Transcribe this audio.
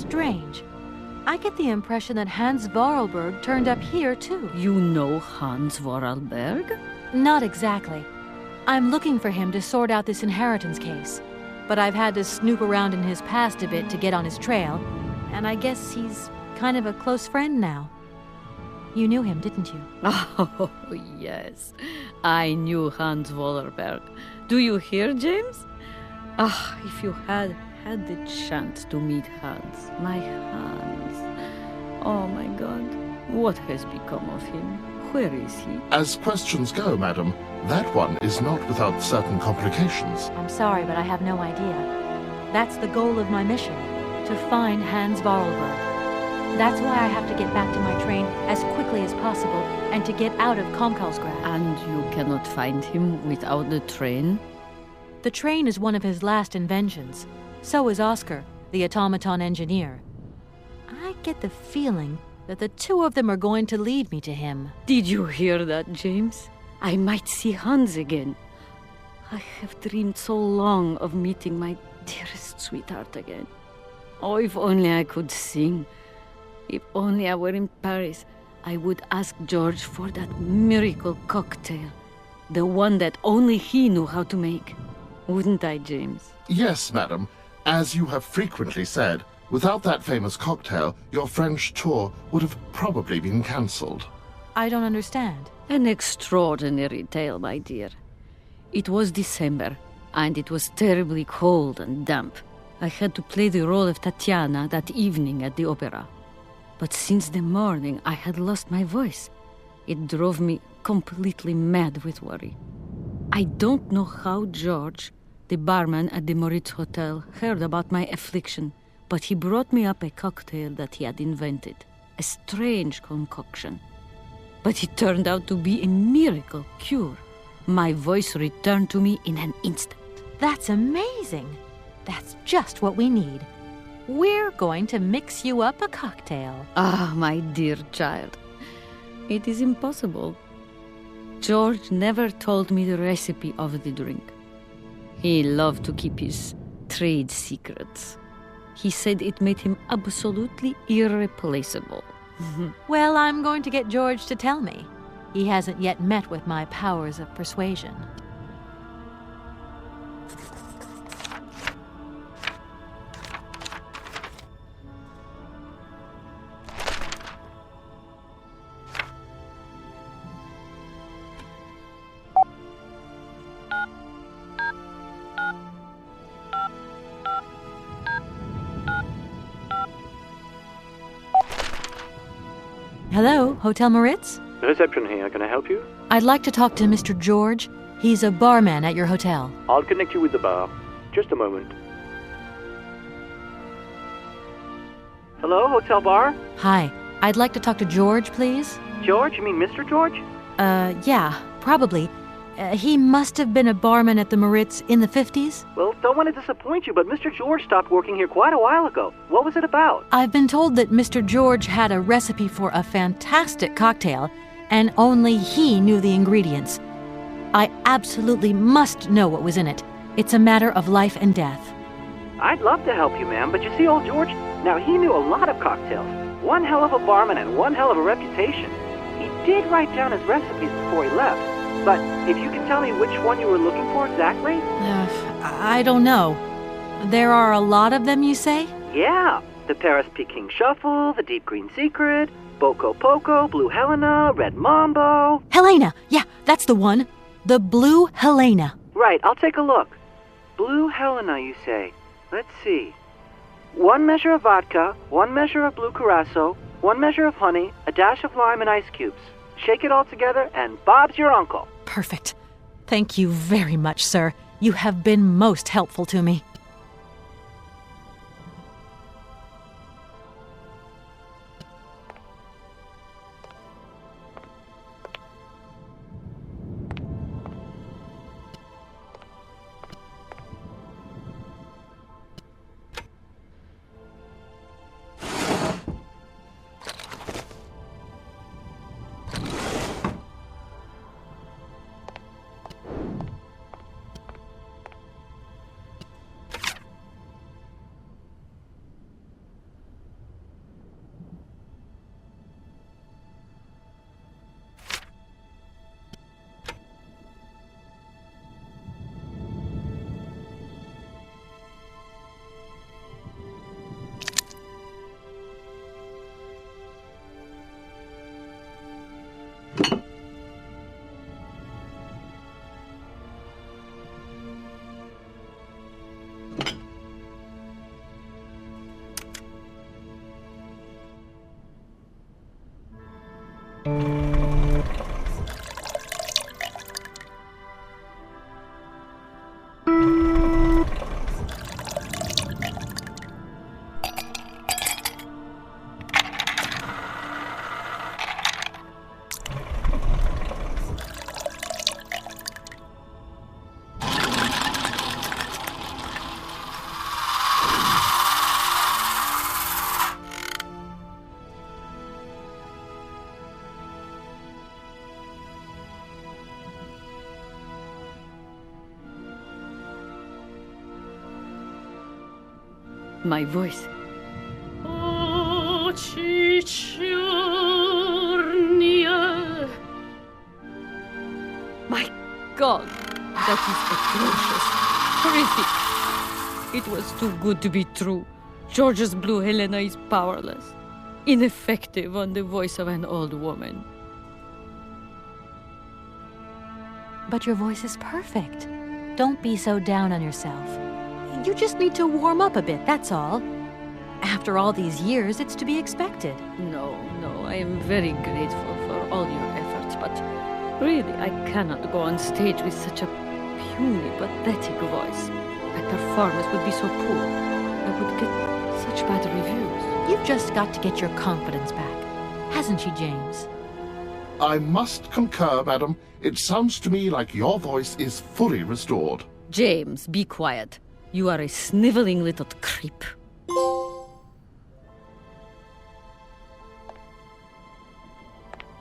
strange. I get the impression that Hans Varlberg turned up here, too. You know Hans Varlberg? Not exactly. I'm looking for him to sort out this inheritance case. But I've had to snoop around in his past a bit to get on his trail, and I guess he's kind of a close friend now. You knew him, didn't you? Oh, yes. I knew Hans Varlberg. Do you hear, James? If you had the chance to meet Hans. My Hans. Oh, my God. What has become of him? Where is he? As questions go, madam, that one is not without certain complications. I'm sorry, but I have no idea. That's the goal of my mission, to find Hans Varlberg. That's why I have to get back to my train as quickly as possible and to get out of Komkalsgrad. And you cannot find him without the train? The train is one of his last inventions. So is Oscar, the automaton engineer. I get the feeling that the two of them are going to lead me to him. Did you hear that, James? I might see Hans again. I have dreamed so long of meeting my dearest sweetheart again. Oh, if only I could sing. If only I were in Paris, I would ask George for that miracle cocktail. The one that only he knew how to make. Wouldn't I, James? Yes, madam. As you have frequently said, without that famous cocktail, your French tour would have probably been cancelled. I don't understand. An extraordinary tale, my dear. It was December, and it was terribly cold and damp. I had to play the role of Tatiana that evening at the opera. But since the morning, I had lost my voice. It drove me completely mad with worry. I don't know how George, the barman at the Moritz Hotel, heard about my affliction, but he brought me up a cocktail that he had invented. A strange concoction. But it turned out to be a miracle cure. My voice returned to me in an instant. That's amazing. That's just what we need. We're going to mix you up a cocktail. Ah, my dear child. It is impossible. George never told me the recipe of the drink. He loved to keep his trade secrets. He said it made him absolutely irreplaceable. Well, I'm going to get George to tell me. He hasn't yet met with my powers of persuasion. Hello, Hotel Moritz? Reception here. Can I help you? I'd like to talk to Mr. George. He's a barman at your hotel. I'll connect you with the bar. Just a moment. Hello, Hotel Bar? Hi. I'd like to talk to George, please. George? You mean Mr. George? Yeah, probably. He must have been a barman at the Moritz in the 50s. Well, don't want to disappoint you, but Mr. George stopped working here quite a while ago. What was it about? I've been told that Mr. George had a recipe for a fantastic cocktail, and only he knew the ingredients. I absolutely must know what was in it. It's a matter of life and death. I'd love to help you, ma'am, but you see, old George, now he knew a lot of cocktails. One hell of a barman and one hell of a reputation. He did write down his recipes before he left. But if you can tell me which one you were looking for exactly? I don't know. There are a lot of them, you say? Yeah. The Paris Peking Shuffle, the Deep Green Secret, Boko Poco, Blue Helena, Red Mambo. Helena! Yeah, that's the one. The Blue Helena. Right, I'll take a look. Blue Helena, you say? Let's see. 1 measure of vodka, 1 measure of blue curacao, 1 measure of honey, a dash of lime and ice cubes. Shake it all together, and Bob's your uncle. Perfect. Thank you very much, sir. You have been most helpful to me. My voice. Oh, Chichornia. My God, that is atrocious. Horrific. It was too good to be true. George's Blue Helena is powerless. Ineffective on the voice of an old woman. But your voice is perfect. Don't be so down on yourself. You just need to warm up a bit, that's all. After all these years, it's to be expected. No, I am very grateful for all your efforts, but really, I cannot go on stage with such a puny, pathetic voice. My performance would be so poor. I would get such bad reviews. You've just got to get your confidence back. Hasn't she, James? I must concur, madam. It sounds to me like your voice is fully restored. James, be quiet. You are a sniveling little creep.